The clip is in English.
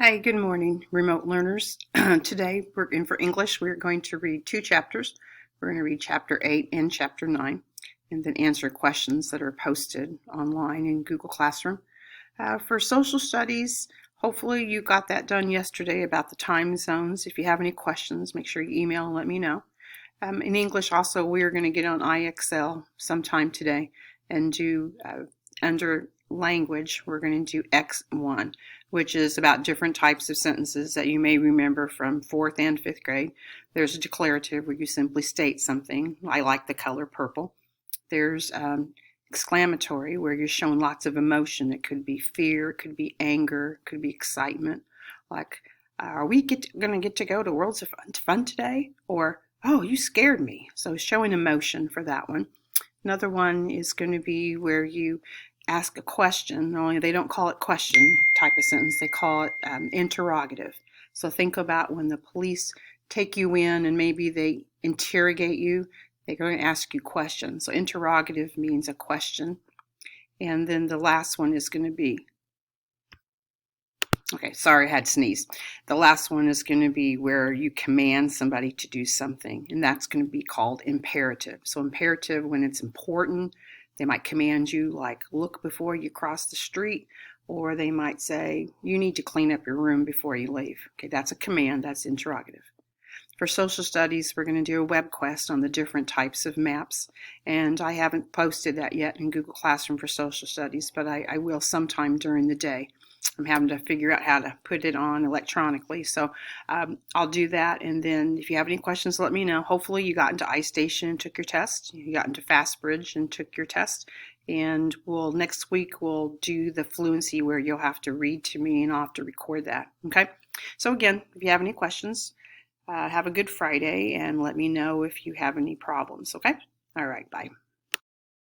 Hi, good morning, remote learners. Today, for English, we're going to read two chapters. We're going to read chapter 8 and chapter 9, and then answer questions that are posted online in Google Classroom. For social studies, hopefully you got that done yesterday about the time zones. If you have any questions, make sure you email and let me know. In English, also, we're going to get on IXL sometime today and do under language, we're going to do X1, which is about different types of sentences that you may remember from 4th and 5th grade. There's a declarative where you simply state something. I like the color purple. There's exclamatory where you're showing lots of emotion. It could be fear, it could be anger, it could be excitement. Like, are we going to get to go to Worlds of Fun today? Or, oh, you scared me. So showing emotion for that one. Another one is going to be where you ask a question, only they don't call it question type of sentence, they call it interrogative. So think about when the police take you in and maybe they interrogate you, they're going to ask you questions. So interrogative means a question. And then the last one is going to be, okay, sorry, I had to sneeze. The last one is going to be where you command somebody to do something, and that's going to be called imperative. So imperative, when it's important, they might command you, like, look before you cross the street, or they might say, you need to clean up your room before you leave. Okay, that's a command, that's interrogative. For social studies, we're going to do a web quest on the different types of maps, and I haven't posted that yet in Google Classroom for social studies, but I will sometime during the day. I'm having to figure out how to put it on electronically, so I'll do that. And then if you have any questions, let me know. Hopefully you got into iStation and took your test. You got into FastBridge and took your test. And next week we'll do the fluency where you'll have to read to me and I'll have to record that. Okay. So again, if you have any questions, have a good Friday and let me know if you have any problems. Okay. All right. Bye.